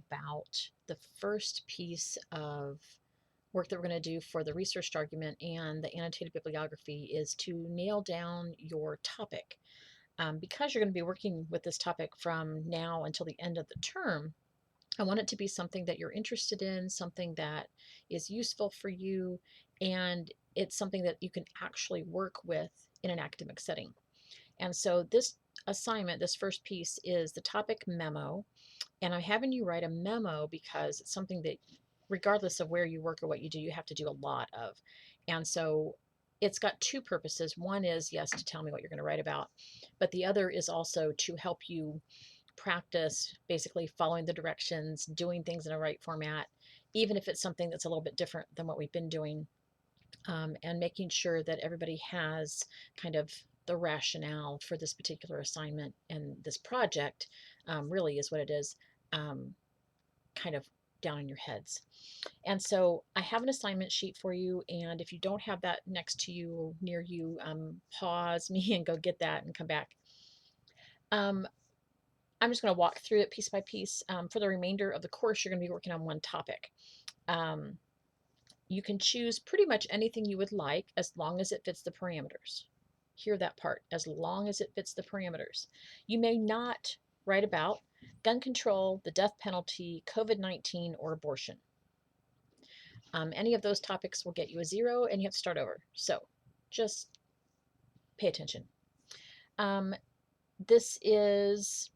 about the first piece of work that we're going to do for the researched argument and the annotated bibliography is to nail down your topic. Because you're going to be working with this topic from now until the end of the term, I want it to be something that you're interested in, something that is useful for you, and it's something that you can actually work with in an academic setting. And so this assignment, this first piece, is the topic memo. And I'm having you write a memo because it's something that, regardless of where you work or what you do, you have to do a lot of. And so it's got two purposes. One is, yes, to tell me what you're going to write about, but the other is also to help you practice basically following the directions, doing things in a right format, even if it's something that's a little bit different than what we've been doing, and making sure that everybody has kind of the rationale for this particular assignment and this project, really is what it is, kind of down in your heads. And so I have an assignment sheet for you, and if you don't have that next to you or near you, pause me and go get that and come back. I'm just going to walk through it piece by piece. For the remainder of the course, you're going to be working on one topic. You can choose pretty much anything you would like as long as it fits the parameters. Hear that part, as long as it fits the parameters. You may not write about gun control, the death penalty, COVID-19, or abortion. Any of those topics will get you a 0 and you have to start over. So just pay attention. This is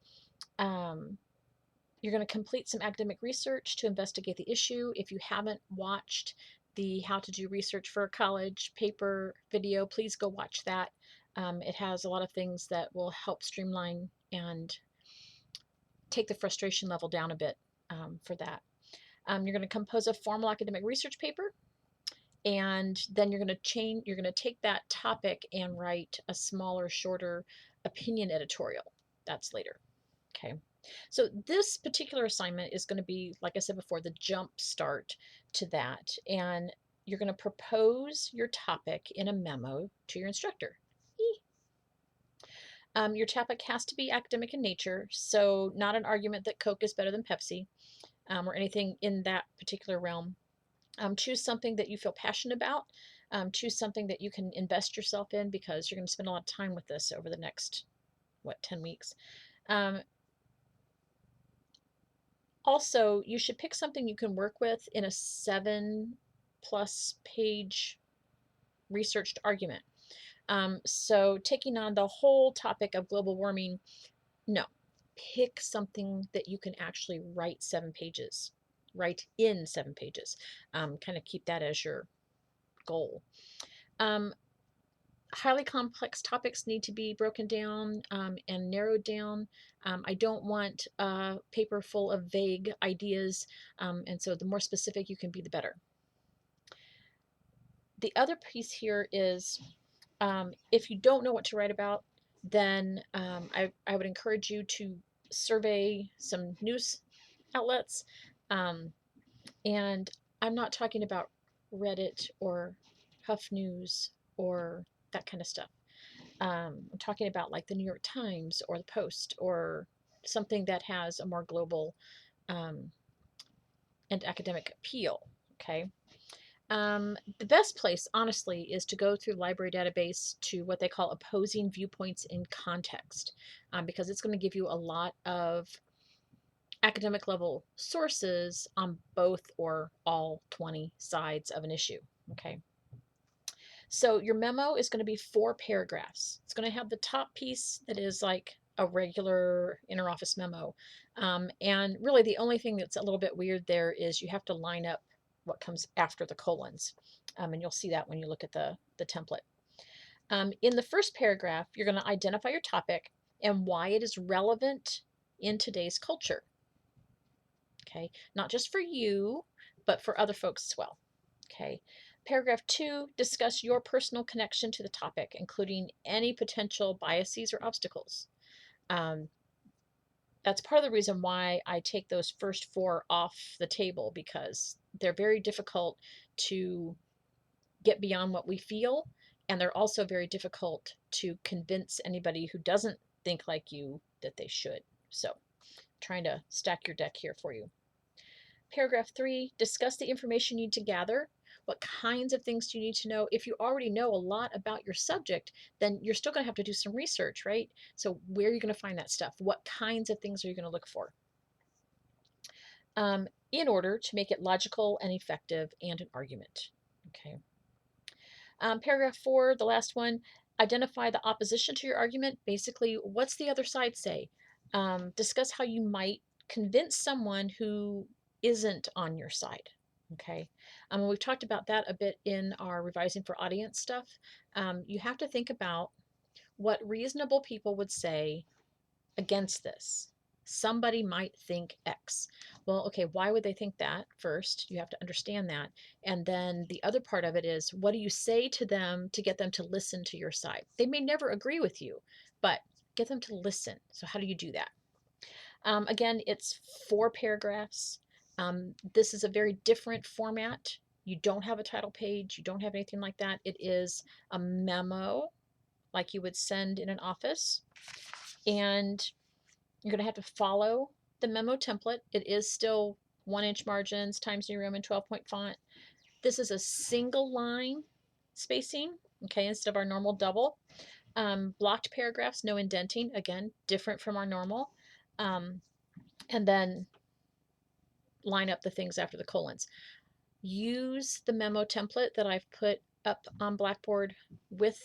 you're going to complete some academic research to investigate the issue. If you haven't watched the How to Do Research for a College paper video, please go watch that. It has a lot of things that will help streamline and take the frustration level down a bit for that. You're going to compose a formal academic research paper, and then you're going to take that topic and write a smaller, shorter opinion editorial. That's later. Okay. So this particular assignment is going to be, like I said before, the jump start to that. And you're going to propose your topic in a memo to your instructor. Your topic has to be academic in nature, so not an argument that Coke is better than Pepsi, or anything in that particular realm. Choose something that you feel passionate about. Choose something that you can invest yourself in, because you're going to spend a lot of time with this over the next, 10 weeks. Also, you should pick something you can work with in a 7+ page researched argument. So taking on the whole topic of global warming, no. Pick something that you can actually write in 7 pages. Kind of keep that as your goal. Highly complex topics need to be broken down and narrowed down. I don't want a paper full of vague ideas, and so the more specific you can be, the better. The other piece here is, if you don't know what to write about, then I would encourage you to survey some news outlets. And I'm not talking about Reddit or Huff News or that kind of stuff. I'm talking about like the New York Times or the Post, or something that has a more global and academic appeal. Okay. The best place, honestly, is to go through the library database to what they call opposing viewpoints in context, because it's going to give you a lot of academic level sources on both or all 20 sides of an issue. Okay. So your memo is going to be 4 paragraphs. It's going to have the top piece that is like a regular interoffice memo. And really the only thing that's a little bit weird there is you have to line up what comes after the colons. And you'll see that when you look at the template. In the first paragraph, you're going to identify your topic and why it is relevant in today's culture. Okay, not just for you, but for other folks as well. Okay. Paragraph 2, discuss your personal connection to the topic, including any potential biases or obstacles. That's part of the reason why I take those first 4 off the table, because they're very difficult to get beyond what we feel, and they're also very difficult to convince anybody who doesn't think like you that they should. So, trying to stack your deck here for you. Paragraph 3, discuss the information you need to gather. What kinds of things do you need to know? If you already know a lot about your subject, then you're still going to have to do some research, right? So where are you going to find that stuff? What kinds of things are you going to look for? In order to make it logical and effective and an argument. Okay. Paragraph 4, the last one, identify the opposition to your argument. Basically, what's the other side say? Discuss how you might convince someone who isn't on your side. Okay. We've talked about that a bit in our revising for audience stuff. You have to think about what reasonable people would say against this. Somebody might think X. Well, okay, why would they think that? First, you have to understand that. And then the other part of it is, what do you say to them to get them to listen to your side? They may never agree with you, but get them to listen. So how do you do that? Again, it's 4 paragraphs. This is a very different format. You don't have a title page. You don't have anything like that. It is a memo like you would send in an office. And you're going to have to follow the memo template. It is still 1-inch margins, Times New Roman, 12-point font. This is a single line spacing, okay, instead of our normal double. Blocked paragraphs, no indenting, again, different from our normal. And then line up the things after the colons. Use the memo template that I've put up on Blackboard with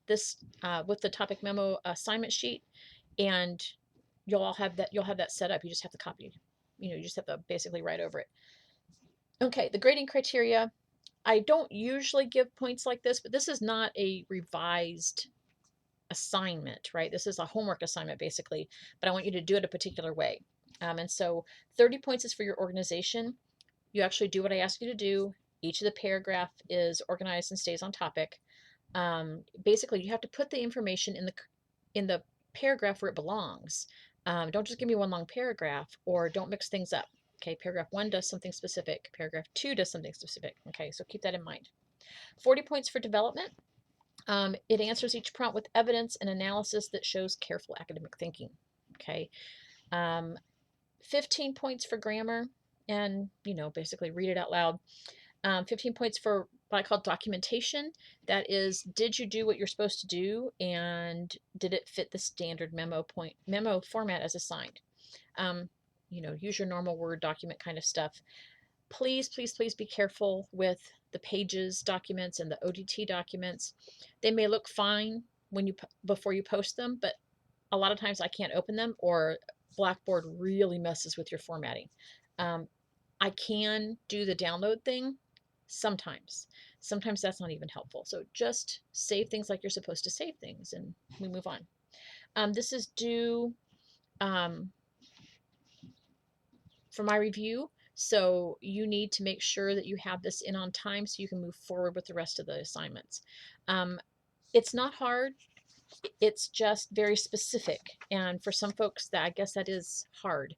this, with the topic memo assignment sheet, and you'll have that set up. You just have to copy, you just have to basically write over it. Okay, the grading criteria. I don't usually give points like this, but this is not a revised assignment, right? This is a homework assignment basically, but I want you to do it a particular way. And so 30 points is for your organization. You actually do what I ask you to do. Each of the paragraph is organized and stays on topic. Basically, you have to put the information in the paragraph where it belongs. Don't just give me one long paragraph, or don't mix things up. Okay, paragraph 1 does something specific. Paragraph 2 does something specific. Okay, so keep that in mind. 40 points for development. It answers each prompt with evidence and analysis that shows careful academic thinking. Okay. 15 points for grammar, and, basically read it out loud. 15 points for what I call documentation. That is, did you do what you're supposed to do, and did it fit the standard memo format as assigned? Use your normal Word document kind of stuff. Please, please, please be careful with the pages documents and the ODT documents. They may look fine before you post them, but a lot of times I can't open them, or Blackboard really messes with your formatting. I can do the download thing sometimes. Sometimes that's not even helpful. So just save things like you're supposed to save things, and we move on. This is due for my review. So you need to make sure that you have this in on time so you can move forward with the rest of the assignments. It's not hard. It's just very specific. And for some folks, I guess that is hard.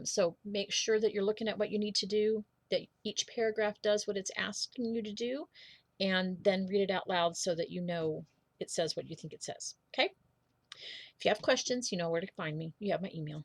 So make sure that you're looking at what you need to do, that each paragraph does what it's asking you to do, and then read it out loud so that it says what you think it says. Okay? If you have questions, you know where to find me. You have my email.